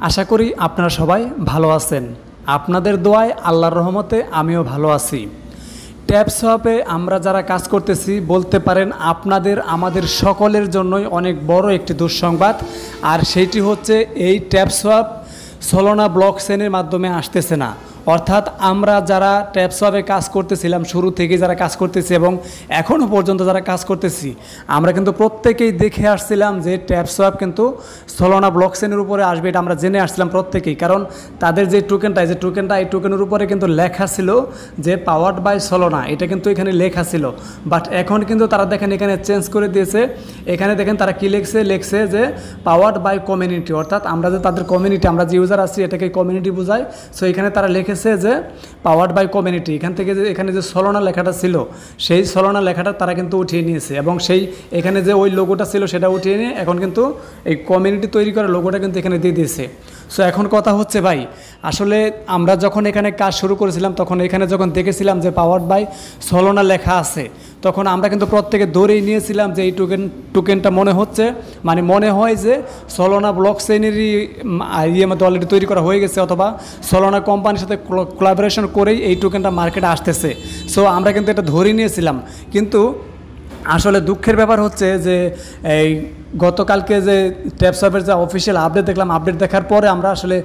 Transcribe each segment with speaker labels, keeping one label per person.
Speaker 1: আশা করি আপনারা সবাই ভালো আছেন। আপনাদের দোয়ায় আল্লাহর রহমতে আমিও ভালো আছি। ট্যাপসওয়াপে আমরা যারা কাজ করতেছি বলতে পারেন আপনাদের আমাদের সকলের জন্যই অনেক বড় একটি দুঃসংবাদ। আর সেইটি হচ্ছে এই ট্যাপসওয়াপ সলোনা ব্লকচেনের মাধ্যমে আসতেছে না। অর্থাৎ আমরা যারা ট্যাপসওয়াপে কাজ করতেছিলাম শুরু থেকে যারা কাজ করতেছি এবং এখনও পর্যন্ত যারা কাজ করতেছি আমরা কিন্তু প্রত্যেকেই দেখে আসছিলাম যে ট্যাপসওয়াপ কিন্তু সলোনা ব্লকচেনের উপরে আসবে, এটা আমরা জেনে আসছিলাম প্রত্যেকেই। কারণ তাদের যে টোকেনটা এই টোকেনের উপরে কিন্তু লেখা ছিল যে পাওয়ার্ড বাই সলোনা, এটা কিন্তু এখানে লেখা ছিল। বাট এখন কিন্তু তারা দেখেন এখানে চেঞ্জ করে দিয়েছে। এখানে দেখেন তারা কী লেখছে যে পাওয়ার্ড বাই কমিউনিটি, অর্থাৎ আমরা যে তাদের কমিউনিটি, আমরা যে ইউজার আছি এটাকে কমিউনিটি বোঝায়। সো এখানে তারা লিখেছে যে পাওয়ার্ড বাই কমিউনিটি। এখান থেকে যে এখানে যে সলোনা লেখাটা ছিল সেই সলোনা লেখাটা তারা কিন্তু উঠিয়ে নিয়েছে এবং সেই এখানে যে ওই লোগোটা ছিল সেটা উঠিয়ে নিয়ে এখন কিন্তু এই কমিউনিটি তৈরি করা লোগোটা কিন্তু এখানে দিয়ে দিয়েছে। সো এখন কথা হচ্ছে ভাই, আসলে আমরা যখন এখানে কাজ শুরু করেছিলাম তখন এখানে যখন দেখেছিলাম যে পাওয়ার্ড বাই সলোনা লেখা আছে তখন আমরা কিন্তু প্রত্যেকে ধরেই নিয়েছিলাম যে এই টোকেনটা মনে হয় যে সলোনা ব্লকচেনেরই মধ্যে অলরেডি তৈরি করা হয়ে গেছে অথবা সলোনা কোম্পানির সাথে কোলাবোরেশন করেই এই টোকেনটা মার্কেটে আসতেছে। সো আমরা কিন্তু এটা ধরেই নিয়েছিলাম। কিন্তু আসলে দুঃখের ব্যাপার হচ্ছে যে এই গতকালকে যে ট্যাপসওয়াপের যে অফিসিয়াল আপডেট দেখলাম, আপডেট দেখার পরে আমরা আসলে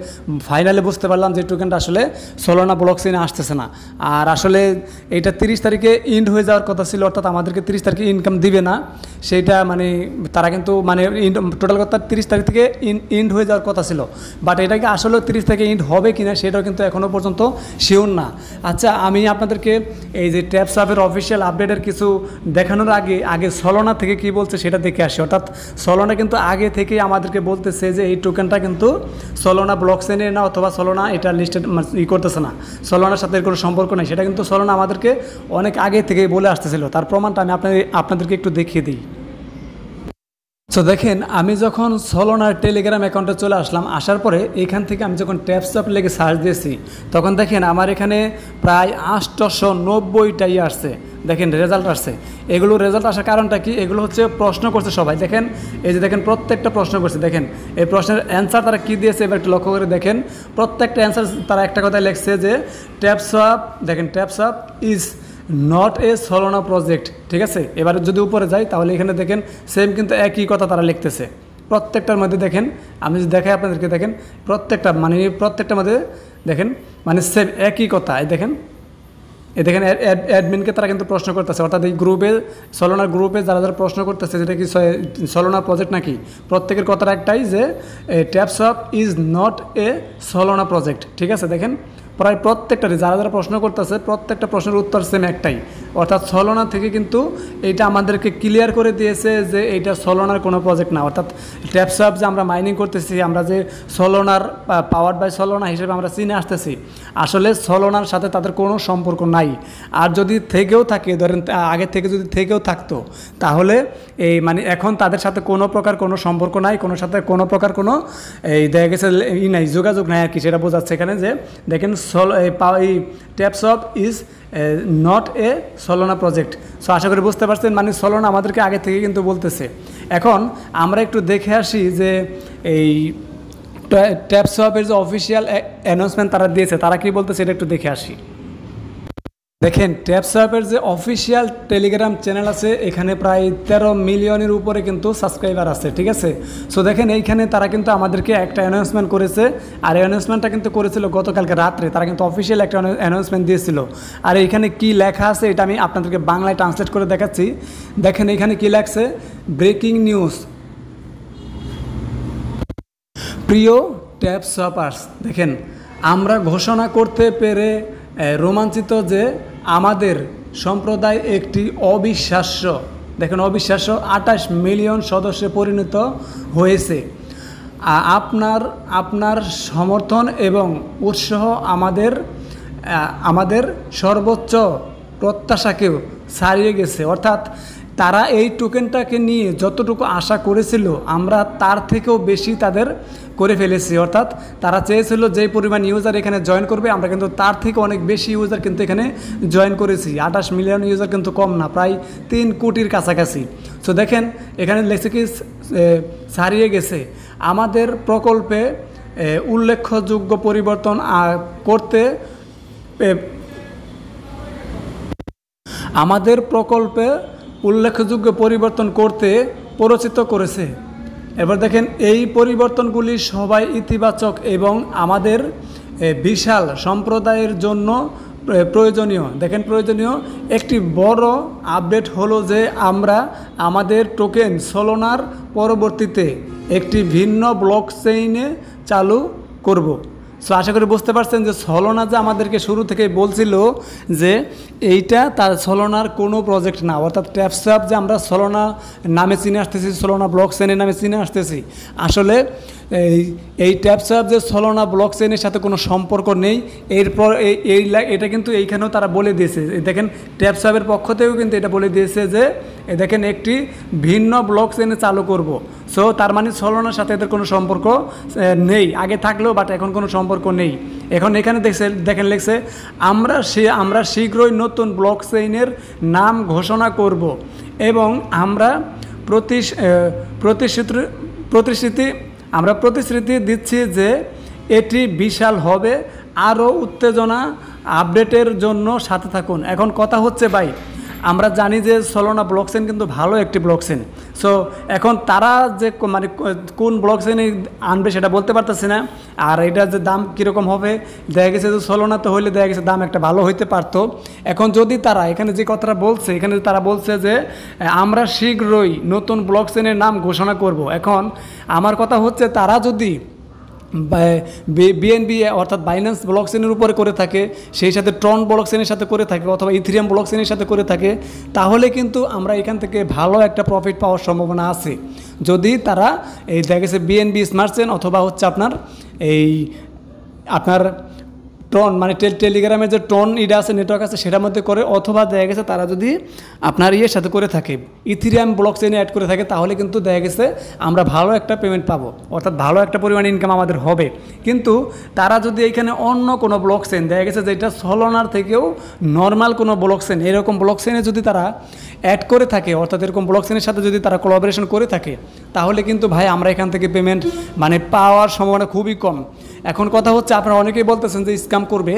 Speaker 1: ফাইনালি বুঝতে পারলাম যে টোকেনটা আসলে সলোনা ব্লকচেনে আসতেছে না। আর আসলে এটা 30 তারিখে ইন্ড হয়ে যাওয়ার কথা ছিল, অর্থাৎ আমাদেরকে 30 তারিখে ইনকাম দিবে না সেইটা তারা কিন্তু টোটাল কথা 30 তারিখ থেকে ইন্ড হয়ে যাওয়ার কথা ছিল। বাট এটাকে আসলে 30 তারিখে ইন্ড হবে কিনা সেটাও কিন্তু এখনও পর্যন্ত শিওর না। আচ্ছা, আমি আপনাদেরকে এই যে ট্যাপসওয়াপের অফিসিয়াল আপডেটের কিছু দেখানোর আগে সলোনা থেকে কি বলছে সেটা দেখে আসি। অর্থাৎ সলোনা কিন্তু আগে থেকেই আমাদেরকে বলতেছে যে এই টোকেনটা কিন্তু সলোনা ব্লকচেনে না, অথবা সলোনা এটা লিস্টেড করতেছে না, সলোনার সাথে কোনো সম্পর্ক নেই। সেটা কিন্তু সলোনা আমাদেরকে অনেক আগে থেকেই বলে আসতেছিল। তার প্রমাণটা আমি আপনাদেরকে একটু দেখিয়ে দিই। তো দেখেন, আমি যখন সলোনার টেলিগ্রাম অ্যাকাউন্টে চলে আসলাম, আসার পরে এখান থেকে আমি যখন ট্যাপসওয়াপ লেগে সার্চ দিয়েছি তখন দেখেন আমার এখানে প্রায় 890টাই আসছে। দেখেন রেজাল্ট আসছে। এগুলো রেজাল্ট আসার কারণটা কি? এগুলো হচ্ছে প্রশ্ন করছে সবাই। দেখেন এই যে দেখেন প্রত্যেকটা প্রশ্ন করছে। দেখেন এই প্রশ্নের অ্যান্সার তারা কী দিয়েছে এবার একটু লক্ষ্য করে দেখেন। প্রত্যেকটা অ্যান্সার তারা একটা কথায় লিখছে যে ট্যাপসওয়াপ, দেখেন TapSwap is not a Solana project. ঠিক আছে, এবার যদি উপরে যাই তাহলে এখানে দেখেন সেম কিন্তু একই কথা তারা লিখতেছে প্রত্যেকটার মধ্যে। দেখেন আমি যদি দেখাই আপনাদেরকে, দেখেন প্রত্যেকটার মধ্যে দেখেন সেম একই কথা। দেখেন অ্যাডমিনকে তারা কিন্তু প্রশ্ন করতেছে, অর্থাৎ এই সলোনার গ্রুপে যারা প্রশ্ন করতেছে যেটা কি সলোনা প্রজেক্ট নাকি, প্রত্যেকের কথাটা একটাই যে TapSwap is not a Solana project. ঠিক আছে, দেখেন প্রায় প্রত্যেকটারই যারা প্রশ্ন করতেছে প্রত্যেকটা প্রশ্নের উত্তর সেম একটাই, অর্থাৎ সলোনা থেকে কিন্তু এইটা আমাদেরকে ক্লিয়ার করে দিয়েছে যে এইটা সলোনার কোনো প্রজেক্ট না। অর্থাৎ ট্যাপসওয়াপ যে আমরা মাইনিং করতেছি, আমরা যে সলোনার পাওয়ার্ড বাই সলোনা হিসেবে আমরা চিনে আসতেছি, আসলে সলোনার সাথে তাদের কোনো সম্পর্ক নাই। আর যদি থেকেও থাকে, ধরেন আগে থেকে যদি থেকেও থাকতো তাহলে এই এখন তাদের সাথে কোনো প্রকার কোনো সম্পর্ক নাই, কোনো প্রকার কোনো এই দেখা গেছে নাই, যোগাযোগ নাই আর কি। সেটা বোঝাচ্ছে এখানে যে দেখেন এই TapSwap is not a Solana project. So আশা করি বুঝতে পারছেন, সলোনা আমাদেরকে আগে থেকে কিন্তু বলতেছে। এখন আমরা একটু দেখে আসি যে এই ট্যাপসওয়াপের যে অফিসিয়াল অ্যানাউন্সমেন্ট তারা দিয়েছে তারা কি বলতেছে এটা একটু দেখে আসি। দেখেন ট্যাপসওয়াপের যে অফিসিয়াল টেলিগ্রাম চ্যানেল আছে এখানে প্রায় 13 মিলিয়নের উপরে কিন্তু সাবস্ক্রাইবার আছে। ঠিক আছে, সো দেখেন এইখানে তারা কিন্তু আমাদেরকে একটা অ্যানাউন্সমেন্ট করেছে, আর এই অ্যানাউন্সমেন্টটা কিন্তু করেছিল গতকালকে রাত্রে। তারা কিন্তু অফিসিয়াল একটা অ্যানাউন্সমেন্ট দিয়েছিল। আর এইখানে কি লেখা আছে এটা আমি আপনাদেরকে বাংলায় ট্রান্সলেট করে দেখাচ্ছি। দেখেন এইখানে কি লেখছে, ব্রেকিং নিউজ। প্রিয় ট্যাপসওয়াপার্স, দেখেন আমরা ঘোষণা করতে পেরে রোমাঞ্চিত যে আমাদের সম্প্রদায় একটি অবিশ্বাস্য 28 মিলিয়ন সদস্যে পরিণত হয়েছে। আপনার সমর্থন এবং উৎসাহ আমাদের সর্বোচ্চ প্রত্যাশাকেও ছাড়িয়ে গেছে। অর্থাৎ তারা এই টোকেনটাকে নিয়ে যতটুকু আশা করেছিল আমরা তার থেকেও বেশি তাদের করে ফেলেছি। অর্থাৎ তারা চেয়েছিল যে পরিমাণ ইউজার এখানে জয়েন করবে, আমরা কিন্তু তার থেকে অনেক বেশি ইউজার কিন্তু এখানে জয়েন করেছি। 28 মিলিয়ন ইউজার কিন্তু কম না, প্রায় 3 কোটির কাছাকাছি। সো দেখেন এখানে লেখছে কি, ছাড়িয়ে গেছে আমাদের প্রকল্পে উল্লেখযোগ্য পরিবর্তন করতে আমাদের প্রকল্পে উল্লেখযোগ্য পরিবর্তন করতে প্ররোচিত করেছে। এবার দেখেন এই পরিবর্তনগুলি সবাই ইতিবাচক এবং আমাদের বিশাল সম্প্রদায়ের জন্য প্রয়োজনীয়। দেখেন প্রয়োজনীয় একটি বড় আপডেট হলো যে আমরা আমাদের টোকেন সোলোনার পরবর্তীতে একটি ভিন্ন ব্লক চেইনে চালু করব। সো আশা করি বুঝতে পারছেন যে সোলোনা যে আমাদেরকে শুরু থেকে বলছিল যে এইটা তার সোলোনার কোনো প্রজেক্ট না, অর্থাৎ ট্যাপসোয়াপ যে আমরা সোলোনা নামে চিনে আসতেছি, সোলোনা ব্লক চেইনের নামে চিনে আসতেছি, আসলে এই ট্যাপসোয়াপ যে সোলোনা ব্লক চেইনের সাথে কোনো সম্পর্ক নেই। এরপর এটা কিন্তু এইখানেও তারা বলে দিয়েছে, দেখেন ট্যাপসোয়াপের পক্ষ থেকেও কিন্তু এটা বলে দিয়েছে যে দেখেন একটি ভিন্ন ব্লক চেইনে চালু করব। সো তার মানে সোলোনার সাথে এদের কোনো সম্পর্ক নেই, আগে থাকলেও বাট এখন কোনো সম্পর্ক নেই। এখন এখানে দেখেন লিখছে আমরা শীঘ্রই নতুন ব্লক চেইনের নাম ঘোষণা করব এবং আমরা প্রতিশ্রুতি দিচ্ছি যে এটি বিশাল হবে। আরও উত্তেজনা আপডেটের জন্য সাথে থাকুন। এখন কথা হচ্ছে ভাই, আমরা জানি যে সোলোনা ব্লকচেন কিন্তু ভালো একটি ব্লকচেন। সো এখন তারা যে মানে কোন ব্লকচেনে আনবে সেটা বলতে পারতেছে না। আর এটা যে দাম কীরকম হবে, দেখা গেছে যে সোলোনাতে হইলে দেখা গেছে দাম একটা ভালো হইতে পারতো। এখন যদি তারা এখানে যে কথাটা বলছে, এখানে তারা বলছে যে আমরা শীঘ্রই নতুন ব্লকচেনের নাম ঘোষণা করব। এখন আমার কথা হচ্ছে তারা যদি বিএনবি অর্থাৎ বাইন্যান্স ব্লকচেনের উপরে করে থাকে, সেই সাথে ট্রন ব্লকচেনের সাথে করে থাকে অথবা ইথেরিয়াম ব্লকচেনের সাথে করে থাকে, তাহলে কিন্তু আমরা এখান থেকে ভালো একটা প্রফিট পাওয়ার সম্ভাবনা আছে। যদি তারা এই দেখা গেছে বিএনবি স্মার্ট চেইন অথবা হচ্ছে আপনার ট্রন মানে টেলিগ্রামের যে ট্রন ইটা আছে নেটওয়ার্ক আছে সেটার মধ্যে করে, অথবা দেখা গেছে তারা যদি আপনার ইয়ের সাথে করে থাকে ইথেরিয়াম ব্লকচেইনে অ্যাড করে থাকে, তাহলে কিন্তু দেখা গেছে আমরা ভালো একটা পেমেন্ট পাবো, অর্থাৎ ভালো একটা পরিমাণ ইনকাম আমাদের হবে। কিন্তু তারা যদি এইখানে অন্য কোনো ব্লকচেইন দেখা গেছে যেটা সোলোনার থেকেও নর্মাল কোনো ব্লকচেইন, এরকম ব্লকচেইনে যদি তারা অ্যাড করে থাকে, অর্থাৎ এরকম ব্লকচেইনের সাথে যদি তারা কোলাবোরেশন করে থাকে, তাহলে কিন্তু ভাই আমরা এখান থেকে পেমেন্ট মানে পাওয়ার সম্ভাবনা খুবই কম। এখন কথা হচ্ছে আপনারা অনেকেই বলতেছেন যে স্ক্যাম করবে,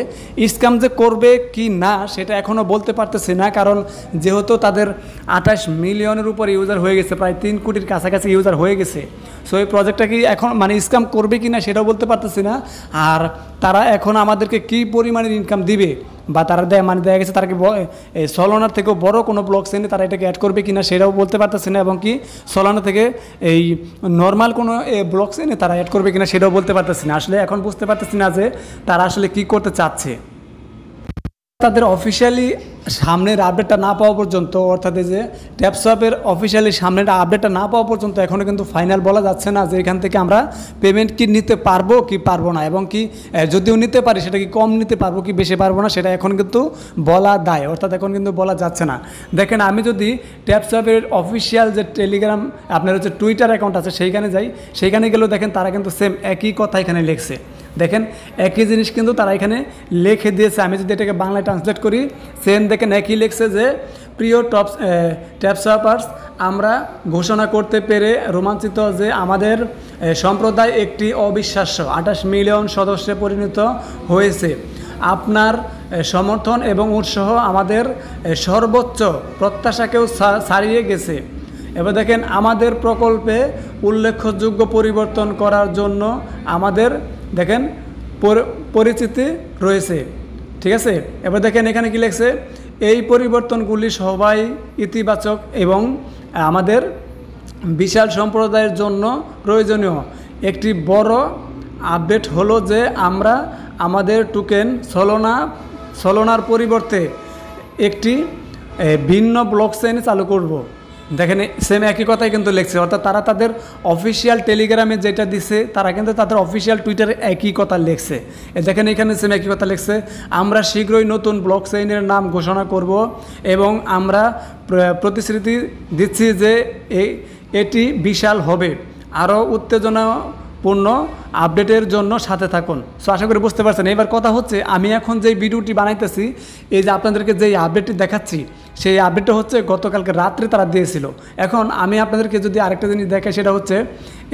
Speaker 1: স্ক্যাম যে করবে কি না সেটা এখনও বলতে পারতেছি না, কারণ যেহেতু তাদের 28 মিলিয়নের উপর ইউজার হয়ে গেছে, প্রায় 3 কোটির কাছাকাছি ইউজার হয়ে গেছে। সো এই প্রজেক্টটা কি এখন মানে স্ক্যাম করবে কি না সেটাও বলতে পারতেছি না। আর তারা এখন আমাদেরকে কী পরিমাণের ইনকাম দিবে বা তারা মানে দেখা গেছে তারা কি সোলোনার থেকেও বড় কোনো ব্লকচেইনে তারা এটাকে অ্যাড করবে কিনা সেটাও বলতে পারতেছে না, এবং কি সোলোনা থেকে এই নর্মাল কোনো ব্লকচেইনে তারা অ্যাড করবে কিনা সেটাও বলতে পারতেছি না। আসলে এখন বুঝতে পারতেছি না যে তারা আসলে কি করতে চাচ্ছে। তাদের অফিসিয়ালি সামনের আপডেটটা না পাওয়া পর্যন্ত, অর্থাৎ এই যে ট্যাপসোয়াপের অফিসিয়ালি সামনের আপডেটটা না পাওয়া পর্যন্ত এখনও কিন্তু ফাইনাল বলা যাচ্ছে না যে এখান থেকে আমরা পেমেন্ট কি নিতে পারবো কি পারবো না, এবং কি যদিও নিতে পারি সেটা কি কম নিতে পারবো কি বেশি পারবো না সেটা এখন কিন্তু বলা দায়, অর্থাৎ এখন কিন্তু বলা যাচ্ছে না। দেখেন আমি যদি ট্যাপসোয়াপের অফিসিয়াল যে টেলিগ্রাম আপনার হচ্ছে টুইটার অ্যাকাউন্ট আছে সেইখানে যাই, সেইখানে গেলেও দেখেন তারা কিন্তু সেম একই কথা এখানে লিখছে। দেখেন একই জিনিস কিন্তু তারা এখানে লিখে দিয়েছে। আমি যদি এটাকে বাংলায় ট্রান্সলেট করি, সেম দেখেন একই লিখছে যে প্রিয় ট্যাপসোয়াপার্স, আমরা ঘোষণা করতে পেরে রোমাঞ্চিত যে আমাদের সম্প্রদায় একটি অবিশ্বাস্য 28 মিলিয়ন সদস্যে পরিণত হয়েছে। আপনার সমর্থন এবং উৎসাহ আমাদের সর্বোচ্চ প্রত্যাশাকেও ছাড়িয়ে গেছে। এবার দেখেন আমাদের প্রকল্পে উল্লেখযোগ্য পরিবর্তন করার জন্য আমাদের দেখেন পরিচিতি রয়েছে, ঠিক আছে। এবার দেখেন এখানে কি লিখছে, এই পরিবর্তনগুলি সবাই ইতিবাচক এবং আমাদের বিশাল সম্প্রদায়ের জন্য প্রয়োজনীয়। একটি বড় আপডেট হলো যে আমরা আমাদের টোকেন সোলোনার পরিবর্তে একটি ভিন্ন ব্লকচেইন চালু করব। দেখেন সেম একই কথাই কিন্তু লিখছে, অর্থাৎ তারা তাদের অফিসিয়াল টেলিগ্রামে যেটা দিছে তারা কিন্তু তাদের অফিসিয়াল টুইটারে একই কথা লিখছে। দেখেন এখানে সেম একই কথা লিখছে, আমরা শীঘ্রই নতুন ব্লকচেইনের নাম ঘোষণা করব এবং আমরা প্রতিশ্রুতি দিচ্ছি যে এটি বিশাল হবে। আরও উত্তেজনাপূর্ণ আপডেটের জন্য সাথে থাকুন। সো আশা করি বুঝতে পারছেন। এবার কথা হচ্ছে আমি এখন যেই ভিডিওটি বানাইতেছি, এই যে আপনাদেরকে যেই আপডেটটি দেখাচ্ছি, সেই আপডেটটা হচ্ছে গতকালকে রাত্রে তারা দিয়েছিল। এখন আমি আপনাদেরকে যদি আরেকটা জিনিস দেখাই, সেটা হচ্ছে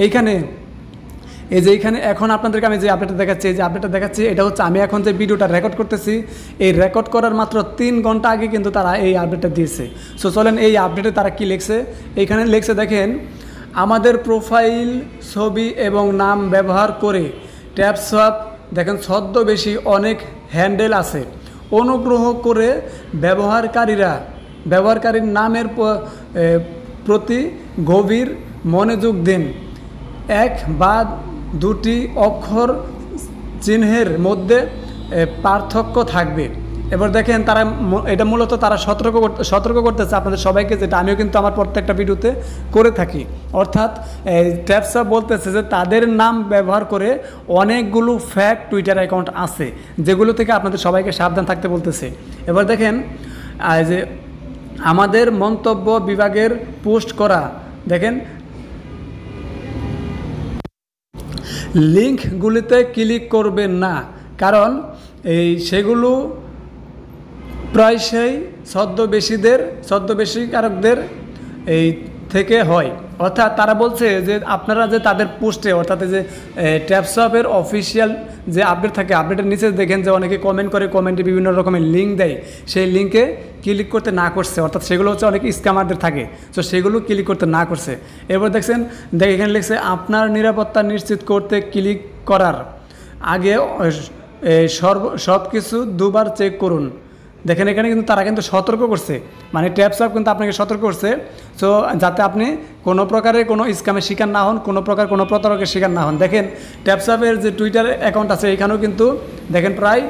Speaker 1: এইখানে এই যে এখানে এখন আপনাদেরকে আমি যে আপডেটটা দেখাচ্ছি, এই যে আপডেটটা দেখাচ্ছি, এটা হচ্ছে আমি এখন যে ভিডিওটা রেকর্ড করতেছি, এই রেকর্ড করার মাত্র 3 ঘন্টা আগে কিন্তু তারা এই আপডেটটা দিয়েছে। সো চলেন এই আপডেটে তারা কি লিখছে। এইখানে লিখছে দেখেন, আমাদের প্রোফাইল ছবি এবং নাম ব্যবহার করে ট্যাপসোয়াপ দেখেন ছদ্মবেশী অনেক হ্যান্ডেল আছে। অনুগ্রহ করে ব্যবহারকারীর নামের প্রতি গভীর মনোযোগ দিন। 1 বা 2টি অক্ষর চিহ্নের মধ্যে পার্থক্য থাকবে। এবার দেখেন তারা এটা মূলত তারা সতর্ক করতেছে আপনাদের সবাইকে, যেটা আমিও কিন্তু আমার প্রত্যেকটা ভিডিওতে করে থাকি। অর্থাৎ ট্যাপসোয়াপ বলতেছে যে তাদের নাম ব্যবহার করে অনেকগুলো ফ্যাক টুইটার অ্যাকাউন্ট আছে, যেগুলো থেকে আপনাদের সবাইকে সাবধান থাকতে বলতেছে। এবার দেখেন যে আমাদের মন্তব্য বিভাগের পোস্ট করা দেখেন লিঙ্কগুলিতে ক্লিক করবেন না, কারণ সেগুলো প্রায়শই ছদ্মবেশীকারকদের থেকে হয়। অর্থাৎ তারা বলছে যে আপনারা যে তাদের পোস্টে, অর্থাৎ যে ট্যাপসোয়াপের অফিসিয়াল যে আপডেট থাকে, আপডেটের নিচে দেখেন যে অনেকে কমেন্ট করে, কমেন্টে বিভিন্ন রকমের লিঙ্ক দেয়, সেই লিঙ্কে ক্লিক করতে না করছে। অর্থাৎ সেগুলো হচ্ছে অনেক স্ক্যামারদের থাকে, তো সেগুলো ক্লিক করতে না করছে। এবার দেখছেন এখানে লিখছে আপনার নিরাপত্তা নিশ্চিত করতে ক্লিক করার আগে সব কিছু 2বার চেক করুন। দেখেন এখানে কিন্তু তারা কিন্তু সতর্ক করছে, মানে ট্যাপসোয়াপ কিন্তু আপনাকে সতর্ক করছে, সো যাতে আপনি কোনো প্রকারের কোনো স্ক্যামের শিকার না হন, কোনো প্রতারকের শিকার না হন। দেখেন ট্যাপসোয়াপের যে টুইটার অ্যাকাউন্ট আছে, এখানেও কিন্তু দেখেন প্রায়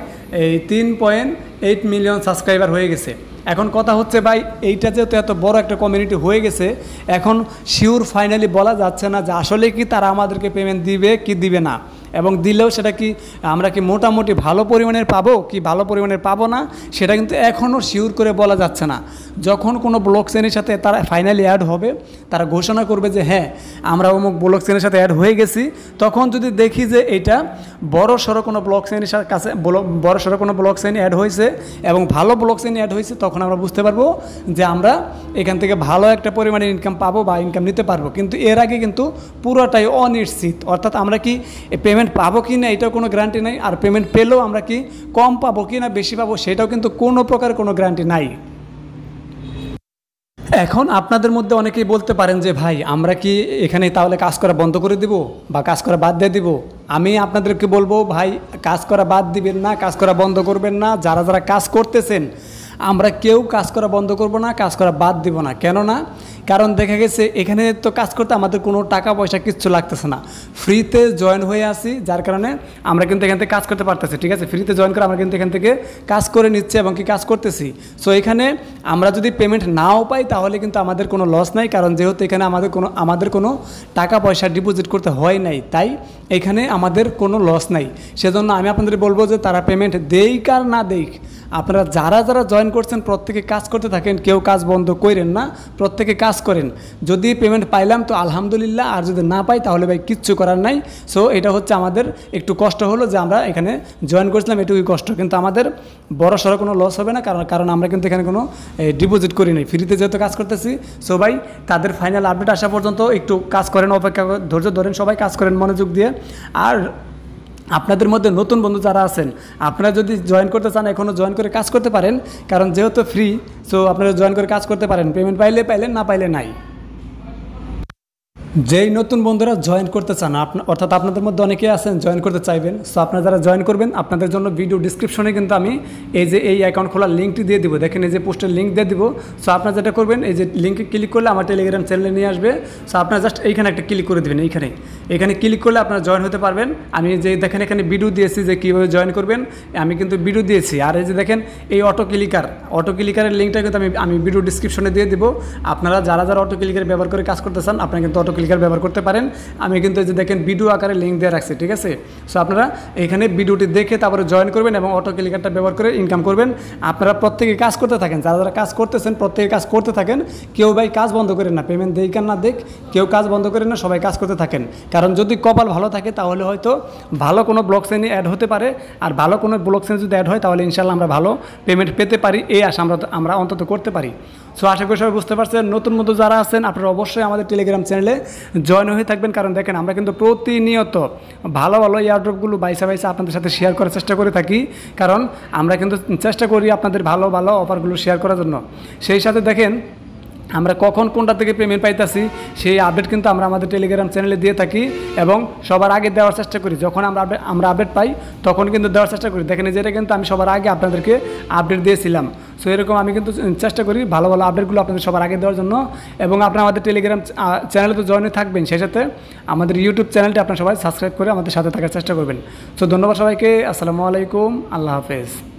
Speaker 1: 3.8 মিলিয়ন সাবস্ক্রাইবার হয়ে গেছে। এখন কথা হচ্ছে ভাই, এইটা যেহেতু এত বড় একটা কমিউনিটি হয়ে গেছে, এখন শিওর ফাইনালি বলা যাচ্ছে না যে আসলে কি তারা আমাদেরকে পেমেন্ট দিবে কি দিবে না, এবং দিলেও সেটা কি আমরা কি মোটামুটি ভালো পরিমাণের পাবো কি ভালো পরিমাণের পাবো না, সেটা কিন্তু এখনও শিওর করে বলা যাচ্ছে না। যখন কোনো ব্লক চেনের সাথে তারা ফাইনালি অ্যাড হবে, তারা ঘোষণা করবে যে হ্যাঁ আমরা অমুক ব্লক চেনের সাথে অ্যাড হয়ে গেছি, তখন যদি দেখি যে এটা বড়সড় কোনো ব্লক চেনের কাছে বড়সড় কোনো ব্লক চেন অ্যাড হয়েছে এবং ভালো ব্লক চেন অ্যাড হয়েছে, তখন আমরা বুঝতে পারবো যে আমরা এখান থেকে ভালো একটা পরিমাণে ইনকাম পাবো বা ইনকাম নিতে পারবো। কিন্তু এর আগে কিন্তু পুরোটাই অনিশ্চিত, অর্থাৎ আমরা কি পেমেন্ট পাবো কি না এটাও কোনো গ্যারান্টি নাই, আর পেমেন্ট পেলেও আমরা কি কম পাবো কি না বেশি পাবো সেটাও কিন্তু কোনো প্রকার কোনো গ্যারান্টি নাই। এখন আপনাদের মধ্যে অনেকেই বলতে পারেন যে ভাই আমরা কি এখানে তাহলে কাজ করা বন্ধ করে দিব বা কাজ করা বাদ দিয়ে দিব। আমি আপনাদেরকে বলবো ভাই, কাজ করা বাদ দিবেন না, কাজ করা বন্ধ করবেন না। যারা যারা কাজ করতেছেন, আমরা কেউ কাজ করা বন্ধ করব না, কাজ করা বাদ দিব না। কেননা কারণ দেখা গেছে এখানে তো কাজ করতে আমাদের কোনো টাকা পয়সা কিচ্ছু লাগতেছে না, ফ্রিতে জয়েন হয়ে আসি, যার কারণে আমরা কিন্তু এখান থেকে কাজ করতে পারতেছি। ঠিক আছে, ফ্রিতে জয়েন করে আমরা কিন্তু এখান থেকে কাজ করে নিচ্ছি এবং কি কাজ করতেছি। সো এখানে আমরা যদি পেমেন্ট নাও পাই তাহলে কিন্তু আমাদের কোনো লস নাই, কারণ যেহেতু এখানে আমাদের কোনো টাকা পয়সা ডিপোজিট করতে হয় নাই, তাই এখানে আমাদের কোনো লস নাই। সেজন্য আমি আপনাদের বলবো যে তারা পেমেন্ট দেই আর না দেই, আপনারা যারা যারা জয়েন করছেন প্রত্যেকে কাজ করতে থাকেন, কেউ কাজ বন্ধ করেন না, প্রত্যেকে কাজ করেন। যদি পেমেন্ট পাইলাম তো আলহামদুলিল্লাহ, আর যদি না পাই তাহলে ভাই কিচ্ছু করার নাই। সো এটা হচ্ছে আমাদের একটু কষ্ট হলো যে আমরা এখানে জয়েন করেছিলাম, এটুকুই কষ্ট, কিন্তু আমাদের বড় সড়ো কোনো লস হবে না, কারণ আমরা কিন্তু এখানে কোনো ডিপোজিট করি নাই, ফ্রিতে যেহেতু কাজ করতেছি। সো ভাই তাদের ফাইনাল আপডেট আসা পর্যন্ত একটু কাজ করেন, অপেক্ষা ধৈর্য ধরেন, সবাই কাজ করেন মনোযোগ দিয়ে। আর আপনাদের মধ্যে নতুন বন্ধু যারা আছেন, আপনারা যদি জয়েন করতে চান এখনও জয়েন করে কাজ করতে পারেন, কারণ যেহেতু ফ্রি, সো আপনারা জয়েন করে কাজ করতে পারেন, পেমেন্ট পাইলে পাইলেন, না পাইলে নাই। যেই নতুন বন্ধুরা জয়েন করতে চান, অর্থাৎ আপনাদের মধ্যে অনেকেই আছেন জয়েন করতে চাইবেন, সো আপনারা যারা জয়েন করবেন আপনাদের জন্য ভিডিও ডিসক্রিপশনে কিন্তু আমি এই অ্যাকাউন্ট খোলার লিঙ্কটি দিয়ে দিব। দেখেন এই যে পোস্টের লিঙ্ক দিয়ে দিব। সো আপনারা যেটা করবেন, এই যে লিঙ্কে ক্লিক করলে আমার টেলিগ্রাম চ্যানেলে নিয়ে আসবে। সো আপনারা জাস্ট এইখানে একটা ক্লিক করে দেবেন, এখানে ক্লিক করলে আপনারা জয়েন হতে পারবেন। আমি যে দেখেন এখানে ভিডিও দিয়েছি যে কীভাবে জয়েন করবেন, আমি কিন্তু ভিডিও দিয়েছি। আর এই যে দেখেন এই অটো ক্লিকারের লিঙ্কটা কিন্তু আমি ভিডিও ডিসক্রিপশনে দিয়ে দিব। আপনারা যারা যারা অটো ক্লিকার ব্যবহার করে কাজ করতে চান, আপনারা কিন্তু অটো ক্লিকার ব্যবহার করতে পারেন। আমি কিন্তু এই যে দেখেন ভিডিও আকারে লিঙ্ক দিয়ে রাখছি, ঠিক আছে। সো আপনারা এখানে ভিডিওটি দেখে তারপরে জয়েন করবেন এবং অটো ক্লিকারটা ব্যবহার করে ইনকাম করবেন। আপনারা প্রত্যেকে কাজ করতে থাকেন, যারা যারা কাজ করতেছেন প্রত্যেকে কাজ করতে থাকেন, কেউ ভাই কাজ বন্ধ করেন না, পেমেন্ট দেই কার না দেখ, কেউ কাজ বন্ধ করেন না, সবাই কাজ করতে থাকেন। কারণ যদি কপাল ভালো থাকে তাহলে হয়তো ভালো কোনো ব্লক চেইনে অ্যাড হতে পারে, আর ভালো কোনো ব্লক চেইনে যদি অ্যাড হয় তাহলে ইনশাল্লাহ আমরা ভালো পেমেন্ট পেতে পারি, এই আশা আমরা অন্তত করতে পারি। সো আশা করি সবাই বুঝতে পারছেন। নতুন যারা আছেন আপনারা অবশ্যই আমাদের টেলিগ্রাম চ্যানেলে জয়েন হয়ে থাকবেন। কারণ দেখেন আমরা কিন্তু প্রতিনিয়ত ভালো ভালো এয়ারড্রপগুলো বাইসা বাইসা আপনাদের সাথে শেয়ার করার চেষ্টা করে থাকি, কারণ আমরা কিন্তু চেষ্টা করি আপনাদের ভালো ভালো অফারগুলো শেয়ার করার জন্য। সেই সাথে দেখেন আমরা কখন কোনটা থেকে পেমেন্ট পাইতাছি সেই আপডেট কিন্তু আমরা আমাদের টেলিগ্রাম চ্যানেলে দিয়ে থাকি এবং সবার আগে দেওয়ার চেষ্টা করি। যখন আমরা আপডেট পাই তখন কিন্তু দেওয়ার চেষ্টা করি। দেখেন যেটা কিন্তু আমি সবার আগে আপনাদেরকে আপডেট দিয়েছিলাম। সো এরকম আমি কিন্তু চেষ্টা করি ভালো ভালো আপডেটগুলো আপনাদের সবার আগে দেওয়ার জন্য। এবং আপনারা আমাদের টেলিগ্রাম চ্যানেলে তো জয়েন থাকবেন, সেই সাথে আমাদের ইউটিউব চ্যানেলটি আপনারা সবাই সাবস্ক্রাইব করে আমাদের সাথে থাকার চেষ্টা করবেন। সো ধন্যবাদ সবাইকে। আসসালামু আলাইকুম, আল্লাহ হাফেজ।